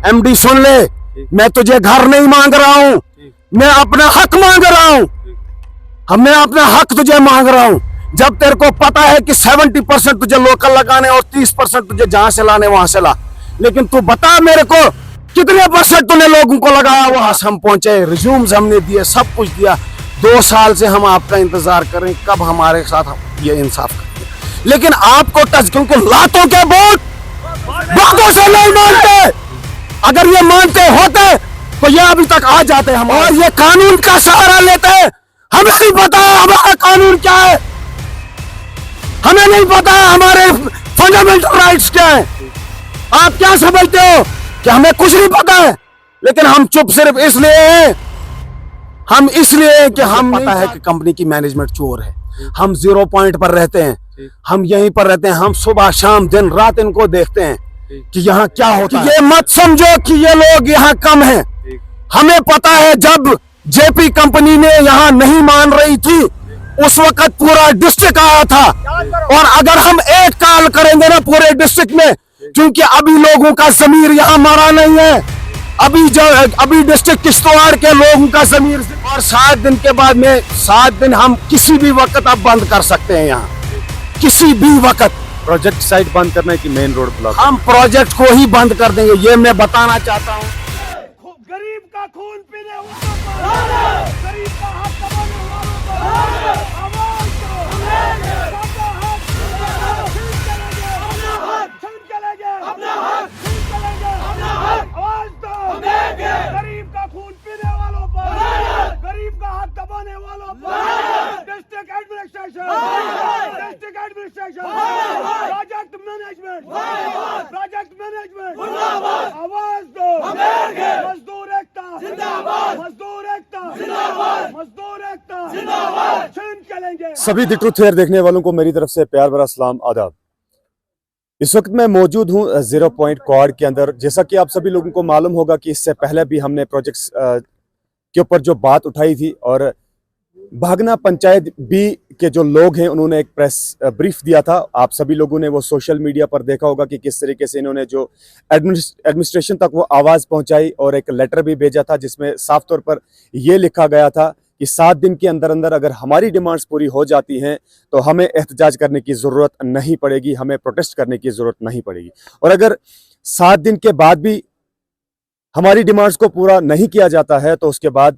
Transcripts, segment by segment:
MD सुन ले, मैं तुझे घर नहीं मांग रहा हूं, मैं अपना हक मांग रहा हूं। मैं अपना हक तुझे मांग रहा हूं। जब तेरे को पता है कि 70% तुझे लोकल लगाने और 30% तुझे जहां से लाने वहां से ला, लेकिन तू बता मेरे को कितने परसेंट तूने लोगों को लगाया। वहां हम पहुंचे, रिज्यूम्स हमने दिए, सब कुछ दिया। 2 साल से हम आपका इंतजार कर रहे हैं, कब हमारे साथ ये इंसाफ करेंगे। लेकिन आपको टच, क्योंकि लातों के वोट बातों से नहीं मानते। अगर ये मानते होते तो ये अभी तक आ जाते हम। और ये कानून का सहारा लेते हैं। हमें नहीं पता हमारा कानून क्या है, हमें नहीं पता हमारे फंडामेंटल राइट्स क्या है। आप क्या समझते हो कि हमें कुछ नहीं पता है? लेकिन हम चुप सिर्फ इसलिए हैं, हम इसलिए कि हम पता है कि कंपनी की मैनेजमेंट चोर है। हम 0 पॉइंट पर रहते हैं, हम यहीं पर रहते हैं। हम सुबह शाम दिन रात इनको देखते हैं कि यहाँ क्या होता है। ये मत समझो कि ये लोग यहाँ कम हैं। हमें पता है जब जेपी कंपनी ने यहाँ नहीं मान रही थी, उस वक्त पूरा डिस्ट्रिक्ट आया था। और अगर हम एक कॉल करेंगे ना पूरे डिस्ट्रिक्ट में, क्योंकि अभी लोगों का जमीर यहाँ मरा नहीं है, अभी डिस्ट्रिक्ट किश्तवाड़ के लोगों का जमीर। और 7 दिन के बाद में 7 दिन हम किसी भी वक्त अब बंद कर सकते हैं यहाँ, किसी भी वक्त। प्रोजेक्ट साइट बंद करना है कि मेन रोड ब्लॉक? हम प्रोजेक्ट को ही बंद कर देंगे, ये मैं बताना चाहता हूँ। गरीब का खून पीने वालों पर, गरीब का हक दबाने वालों पर आवाज दो। सबका हक छीन के लेंगे, छीन के लेंगे, छीन के लेंगे, आवाज दो। गरीब का खून पीने वालों पर, गरीब का हक दबाने वालों पर डिस्ट्रिक्ट एडमिनिस्ट्रेशन, प्रोजेक्ट मैनेजमेंट, आवाज दो। मजदूर एकता जिंदाबाद, मजदूर एकता जिंदाबाद, मजदूर एकता जिंदाबाद, छीन के लेंगे। सभी द ट्रूथ फेयर देखने वालों को मेरी तरफ से प्यार भरा सलाम, आदाब। इस वक्त मैं मौजूद हूं 0 पॉइंट क्वाड के अंदर। जैसा कि आप सभी लोगों को मालूम होगा कि इससे पहले भी हमने प्रोजेक्ट्स के ऊपर जो बात उठाई थी, और भागना पंचायत बी के जो लोग हैं उन्होंने एक प्रेस ब्रीफ दिया था। आप सभी लोगों ने वो सोशल मीडिया पर देखा होगा कि किस तरीके से इन्होंने जो एडमिनिस्ट्रेशन तक वो आवाज़ पहुंचाई, और एक लेटर भी भेजा था जिसमें साफ तौर पर यह लिखा गया था कि 7 दिन के अंदर अंदर अगर हमारी डिमांड्स पूरी हो जाती हैं तो हमें एहतजाज करने की ज़रूरत नहीं पड़ेगी, हमें प्रोटेस्ट करने की ज़रूरत नहीं पड़ेगी। और अगर 7 दिन के बाद भी हमारी डिमांड्स को पूरा नहीं किया जाता है तो उसके बाद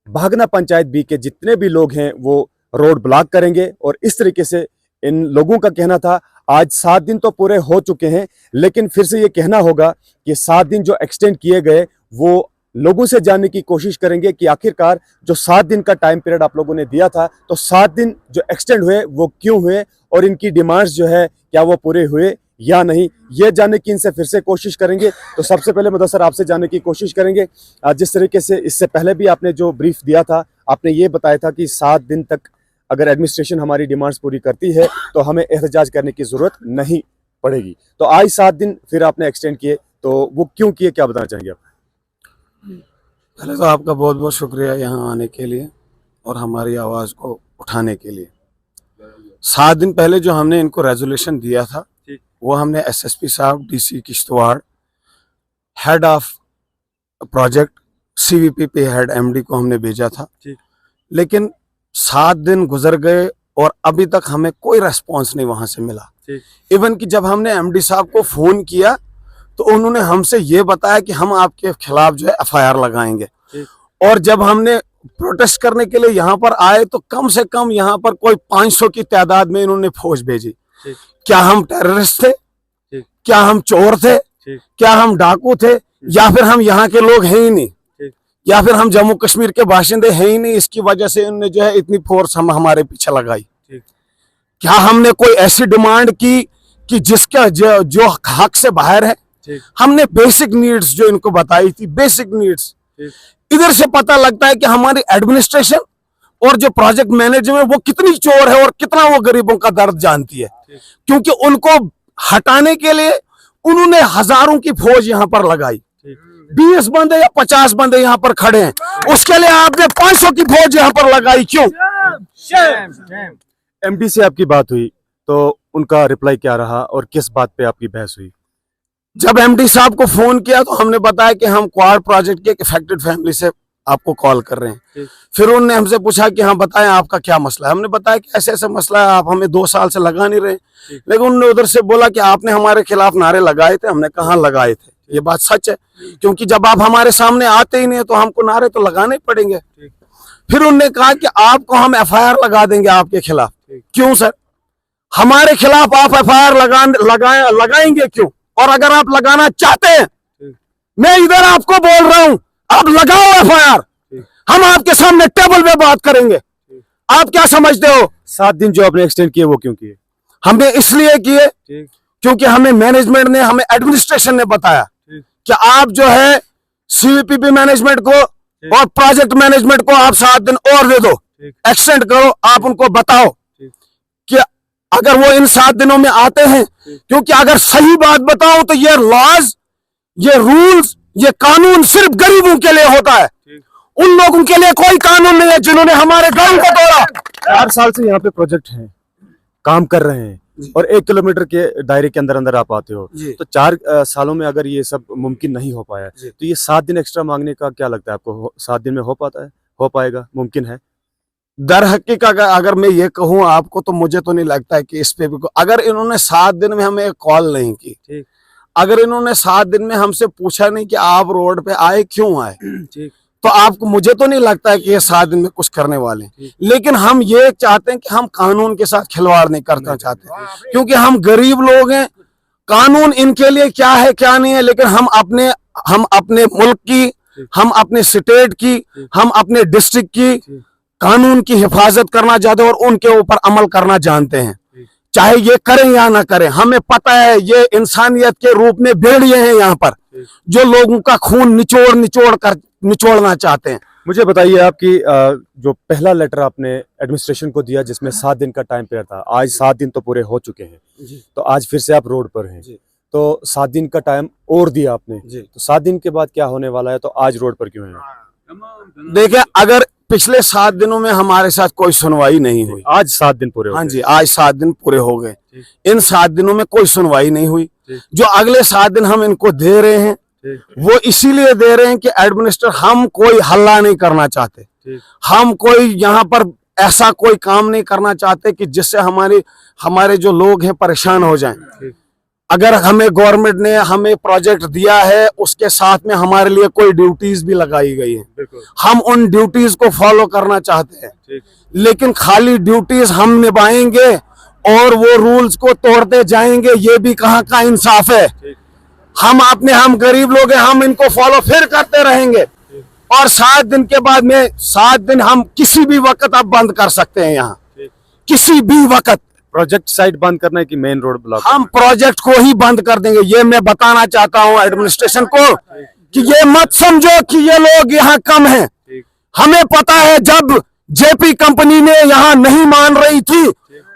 भागना पंचायत बी के जितने भी लोग हैं वो रोड ब्लॉक करेंगे। और इस तरीके से इन लोगों का कहना था। आज 7 दिन तो पूरे हो चुके हैं, लेकिन फिर से ये कहना होगा कि 7 दिन जो एक्सटेंड किए गए वो लोगों से जानने की कोशिश करेंगे कि आखिरकार जो 7 दिन का टाइम पीरियड आप लोगों ने दिया था, तो 7 दिन जो एक्सटेंड हुए वो क्यों हुए, और इनकी डिमांड्स जो है क्या वो पूरे हुए या नहीं, ये जानने की इनसे फिर से कोशिश करेंगे। तो सबसे पहले मुदस्सर आपसे जानने की कोशिश करेंगे, जिस तरीके से इससे पहले भी आपने जो ब्रीफ दिया था, आपने ये बताया था कि 7 दिन तक अगर एडमिनिस्ट्रेशन हमारी डिमांड्स पूरी करती है तो हमें एहतजाज करने की ज़रूरत नहीं पड़ेगी। तो आज 7 दिन फिर आपने एक्सटेंड किए, तो वो क्यों किए, क्या बताना चाहेंगे आप? पहले तो आपका बहुत बहुत शुक्रिया यहाँ आने के लिए और हमारी आवाज़ को उठाने के लिए। 7 दिन पहले जो हमने इनको रेजोल्यूशन दिया था वो हमने एसएसपी साहब, DC Kishtwar, head of project, CVP पे हेड एमडी को हमने भेजा था। लेकिन 7 दिन गुजर गए और अभी तक हमें कोई रेस्पॉन्स नहीं वहां से मिला। इवन कि जब हमने एमडी साहब को फोन किया तो उन्होंने हमसे ये बताया कि हम आपके खिलाफ जो है एफआईआर लगाएंगे। और जब हमने प्रोटेस्ट करने के लिए यहाँ पर आए तो कम से कम यहाँ पर कोई 500 की तादाद में इन्होंने फौज भेजी। क्या हम टेररिस्ट थे? क्या हम चोर थे? क्या हम डाकू थे? या फिर हम यहाँ के लोग हैं ही नहीं? या फिर हम जम्मू कश्मीर के बाशिंदे हैं ही नहीं? इसकी वजह से इन्होंने जो है इतनी फोर्स हमारे पीछे लगाई। क्या हमने कोई ऐसी डिमांड की कि जिसका जो हक से बाहर है? हमने बेसिक नीड्स जो इनको बताई थी, बेसिक नीड्स। इधर से पता लगता है कि हमारी एडमिनिस्ट्रेशन और जो प्रोजेक्ट मैनेजमेंट वो कितनी चोर है और कितना वो गरीबों का दर्द जानती है। क्योंकि उनको हटाने के लिए उन्होंने हजारों की फौज यहाँ पर लगाई। 20 बंदे या 50 बंदे यहाँ पर खड़े हैं, उसके लिए आपने 500 की फौज यहाँ पर लगाई, क्यों? एमडी से आपकी बात हुई तो उनका रिप्लाई क्या रहा और किस बात पे आपकी बहस हुई? जब एमडी साहब को फोन किया तो हमने बताया कि हम क्वाड प्रोजेक्ट के एक अफेक्टेड फैमिली से आपको कॉल कर रहे हैं। फिर उन्होंने हमसे पूछा कि हाँ बताएं आपका क्या मसला है। हमने बताया कि ऐसे ऐसा मसला है, आप हमें 2 साल से लगा नहीं रहे। लेकिन उन्होंने उधर से बोला कि आपने हमारे खिलाफ नारे लगाए थे। हमने कहा लगाए थे, ये बात सच है, क्योंकि जब आप हमारे सामने आते ही नहीं तो हमको नारे तो लगाने पड़ेंगे। फिर उन्होंने कहा कि आपको हम एफआईआर लगा देंगे आपके खिलाफ। क्यों सर, हमारे खिलाफ आप एफआईआर लगाएंगे क्यों? और अगर आप लगाना चाहते हैं, मैं इधर आपको बोल रहा हूं, आप लगाओ एफआईआर, हम आपके सामने टेबल पे बात करेंगे। आप क्या समझते हो? 7 दिन जो आपने एक्सटेंड किए वो क्यों किए? हमने इसलिए किए क्योंकि हमें मैनेजमेंट ने, हमें एडमिनिस्ट्रेशन ने बताया कि आप जो है सीवीपीपी मैनेजमेंट को और प्रोजेक्ट मैनेजमेंट को आप 7 दिन और दे दो, एक्सटेंड करो। आप उनको बताओ कि अगर वो इन 7 दिनों में आते हैं, क्योंकि अगर सही बात बताओ तो ये लॉज, ये रूल्स, ये कानून सिर्फ गरीबों के लिए होता है। उन लोगों के लिए कोई कानून नहीं है जिन्होंने हमारे गांव को तोड़ा। 4 साल से यहाँ पे प्रोजेक्ट हैं, काम कर रहे हैं, और 1 किलोमीटर के दायरे के अंदर अंदर आप आते हो। तो 4 सालों में अगर ये सब मुमकिन नहीं हो पाया, तो ये 7 दिन एक्स्ट्रा मांगने का क्या लगता है आपको? 7 दिन में हो पाता है, हो पाएगा, मुमकिन है? दर हकीकत अगर मैं ये कहूँ आपको, तो मुझे तो नहीं लगता है कि इस पे भी अगर इन्होंने 7 दिन में हमें कॉल नहीं की, अगर इन्होंने 7 दिन में हमसे पूछा नहीं कि आप रोड पे आए क्यों आए, तो आपको, मुझे तो नहीं लगता है कि ये 7 दिन में कुछ करने वाले। लेकिन हम ये चाहते हैं कि हम कानून के साथ खिलवाड़ नहीं करना चाहते, क्योंकि हम गरीब लोग हैं। कानून इनके लिए क्या है क्या नहीं है, लेकिन हम अपने मुल्क की, हम अपने स्टेट की, हम अपने डिस्ट्रिक्ट की कानून की हिफाजत करना चाहते हैं और उनके ऊपर अमल करना जानते हैं, चाहे ये करें या ना करें। हमें पता है ये इंसानियत के रूप में भेड़िए हैं यहाँ पर, जो लोगों का खून निचोड़ना चाहते हैं। मुझे बताइए, आपकी जो पहला लेटर आपने एडमिनिस्ट्रेशन को दिया जिसमें 7 दिन का टाइम पीरियड था, आज 7 दिन तो पूरे हो चुके हैं, तो आज फिर से आप रोड पर हैं, तो 7 दिन का टाइम और दिया आपने, तो 7 दिन के बाद क्या होने वाला है? तो आज रोड पर क्यों है? देखिए, अगर पिछले 7 दिनों में हमारे साथ कोई सुनवाई नहीं हुई, आज 7 दिन पूरे हो गए। हाँ जी, आज 7 दिन पूरे हो गए। इन 7 दिनों में कोई सुनवाई नहीं हुई। जो अगले 7 दिन हम इनको दे रहे हैं, वो इसीलिए दे रहे हैं कि एडमिनिस्ट्रेटर, हम कोई हल्ला नहीं करना चाहते, हम कोई यहाँ पर ऐसा कोई काम नहीं करना चाहते कि जिससे हमारे जो लोग हैं परेशान हो जाएं। अगर हमें गवर्नमेंट ने हमें प्रोजेक्ट दिया है, उसके साथ में हमारे लिए कोई ड्यूटीज भी लगाई गई है, हम उन ड्यूटीज को फॉलो करना चाहते हैं। लेकिन खाली ड्यूटीज हम निभाएंगे और वो रूल्स को तोड़ते जाएंगे, ये भी कहाँ का इंसाफ है? हम गरीब लोग हैं, हम इनको फॉलो फिर करते रहेंगे। और 7 दिन के बाद में 7 दिन हम किसी भी वक्त आप बंद कर सकते हैं, यहाँ किसी भी वक्त। प्रोजेक्ट साइट बंद करना है कि मेन रोड ब्लॉक? हम प्रोजेक्ट को ही बंद कर देंगे। ये मैं बताना चाहता हूँ एडमिनिस्ट्रेशन को कि ये मत समझो कि ये लोग यहाँ कम हैं। हमें पता है जब जेपी कंपनी ने यहाँ नहीं मान रही थी,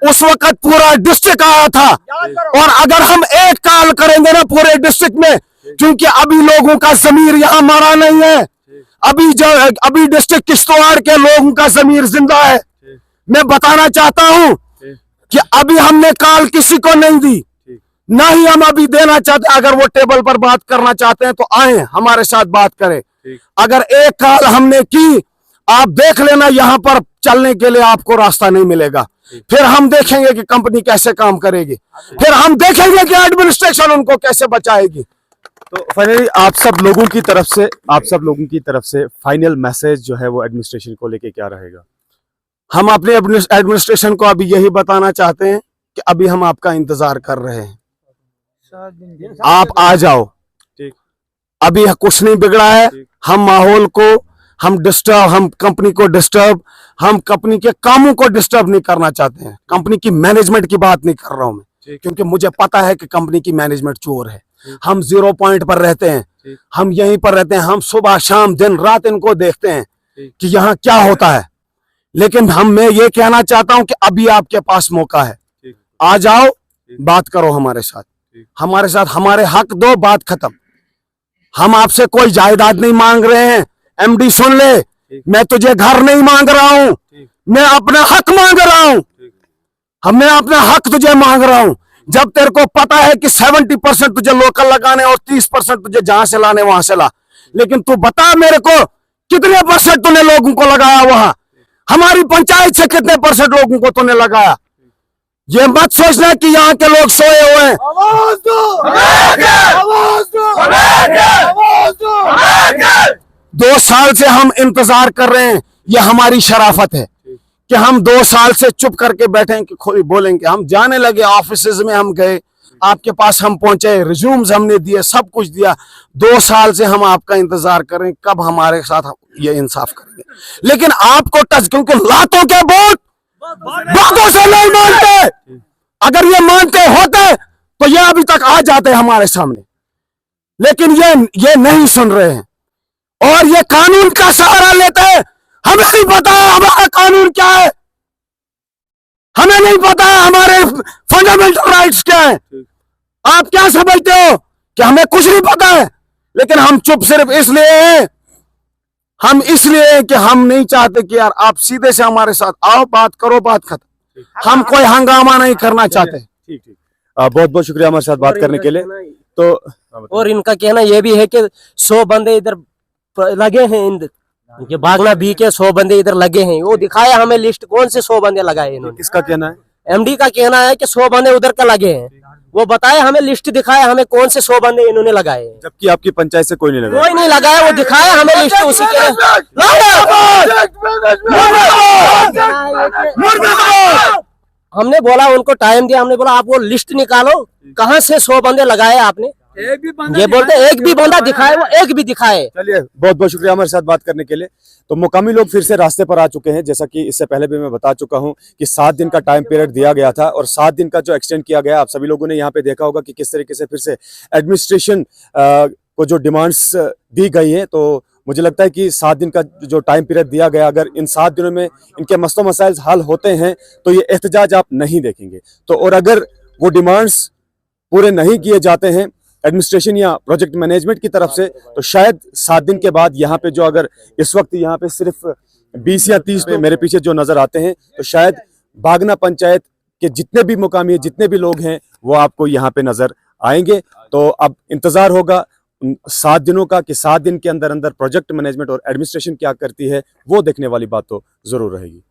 उस वक्त पूरा डिस्ट्रिक्ट आया था। और अगर हम एक कॉल करेंगे ना पूरे डिस्ट्रिक्ट में, क्योंकि अभी लोगों का जमीर यहाँ मरा नहीं है, अभी डिस्ट्रिक्ट किश्तवाड़ के लोगों का जमीर जिंदा है। मैं बताना चाहता हूँ कि अभी हमने कॉल किसी को नहीं दी, ना ही हम अभी देना चाहते। अगर वो टेबल पर बात करना चाहते हैं तो आए हमारे साथ बात करें। अगर एक कॉल हमने की, आप देख लेना यहाँ पर चलने के लिए आपको रास्ता नहीं मिलेगा। फिर हम देखेंगे कि कंपनी कैसे काम करेगी, फिर हम देखेंगे कि एडमिनिस्ट्रेशन उनको कैसे बचाएगी। तो फाइनली आप सब लोगों की तरफ से फाइनल मैसेज जो है वो एडमिनिस्ट्रेशन को लेके क्या रहेगा? हम अपने एडमिनिस्ट्रेशन को अभी यही बताना चाहते हैं कि अभी हम आपका इंतजार कर रहे हैं, आप आ जाओ। अभी कुछ नहीं बिगड़ा है। हम माहौल को हम कंपनी को डिस्टर्ब, हम कंपनी के कामों को डिस्टर्ब नहीं करना चाहते हैं। कंपनी की मैनेजमेंट की बात नहीं कर रहा हूं मैं, क्योंकि मुझे पता है कि कंपनी की मैनेजमेंट चोर है। हम 0 पॉइंट पर रहते हैं, हम यहीं पर रहते हैं, हम सुबह शाम दिन रात इनको देखते हैं कि यहाँ क्या होता है। लेकिन मैं ये कहना चाहता हूं कि अभी आपके पास मौका है, आ जाओ, बात करो हमारे साथ, हमारे हक दो, बात खत्म। हम आपसे कोई जायदाद नहीं मांग रहे हैं। एमडी सुन ले, मैं तुझे घर नहीं मांग रहा हूं, मैं अपना हक मांग रहा हूं। मैं अपना हक तुझे मांग रहा हूं जब तेरे को पता है कि 70% तुझे लोकल लगाने और 30% तुझे जहां से लाने वहां से ला, लेकिन तू बता मेरे को कितने परसेंट तूने लोगों को लगाया वहां, हमारी पंचायत से कितने परसेंट लोगों को तूने लगाया। ये मत सोचना कि यहाँ के लोग सोए हुए हैं। आवाज दो, आवाज दो, आवाज दो। 2 साल से हम इंतजार कर रहे हैं, ये हमारी शराफत है कि हम 2 साल से चुप करके बैठे हैं कि कोई बोलेंगे। हम जाने लगे, ऑफिसेज में हम गए, आपके पास हम पहुंचे, रिज्यूम्स हमने दिए, सब कुछ दिया। 2 साल से हम आपका इंतजार कर रहे हैं कब हमारे साथ ये इंसाफ करेंगे। लेकिन आपको टच, क्योंकि लातों के वोट बातों से नहीं मानते। अगर ये मानते होते तो ये अभी तक आ जाते हमारे सामने, लेकिन ये नहीं सुन रहे हैं और ये कानून का सहारा लेते हैं। हमें नहीं पता हमारा कानून क्या है, हमें नहीं पता हमारे फंडामेंटल राइट्स क्या है। आप क्या समझते हो कि हमें कुछ नहीं पता है, लेकिन हम चुप सिर्फ इसलिए हैं, हम इसलिए हैं कि हम नहीं चाहते कि यार आप सीधे से हमारे साथ आओ, बात करो, बात खत्म। हम कोई हंगामा नहीं करना चाहते। ठीक ठीक, बहुत बहुत शुक्रिया हमारे साथ बात करने के लिए। तो और इनका कहना यह भी है कि 100 बंदे इधर लगे हैं, इनके बागना बी के 100 बंदे इधर लगे हैं। वो दिखाया हमें लिस्ट, कौन से 100 बंदे लगाए इन्होंने। किसका कहना है? एमडी का कहना है कि 100 बंदे उधर का लगे हैं। वो बताए हमें, लिस्ट दिखाया हमें कौन से 100 बंदे इन्होंने लगाए हैं। जबकि आपकी पंचायत से कोई नहीं लगा। कोई नहीं लगाया, वो दिखाया हमें लिस्ट उसी के। हमने बोला, उनको टाइम दिया, हमने बोला आप वो लिस्ट निकालो, कहाँ से 100 बंदे लगाए आपने। ये बोलते एक भी बंदा दिखाए, वो एक भी दिखाए। चलिए, बहुत बहुत शुक्रिया हमारे साथ बात करने के लिए। तो मुकामी लोग फिर से रास्ते पर आ चुके हैं। जैसा कि इससे पहले भी मैं बता चुका हूं कि 7 दिन का टाइम पीरियड दिया गया था और 7 दिन का जो एक्सटेंड किया गया, आप सभी लोगों ने यहाँ पे देखा होगा कि किस तरीके से फिर से एडमिनिस्ट्रेशन को जो डिमांड्स दी गई है। तो मुझे लगता है कि 7 दिन का जो टाइम पीरियड दिया गया, अगर इन 7 दिनों में इनके मसलो मसाइल हल होते हैं तो ये एहतजाज आप नहीं देखेंगे। तो और अगर वो डिमांड्स पूरे नहीं किए जाते हैं एडमिनिस्ट्रेशन या प्रोजेक्ट मैनेजमेंट की तरफ से, तो शायद 7 दिन के बाद यहाँ पे जो, अगर इस वक्त यहाँ पे सिर्फ 20 या 30 पे मेरे पीछे जो नजर आते हैं, तो शायद बागना पंचायत के जितने भी मुकामी, जितने भी लोग हैं, वो आपको यहाँ पे नजर आएंगे। तो अब इंतजार होगा 7 दिनों का कि 7 दिन के अंदर अंदर प्रोजेक्ट मैनेजमेंट और एडमिनिस्ट्रेशन क्या करती है। वो देखने वाली बात तो जरूर रहेगी।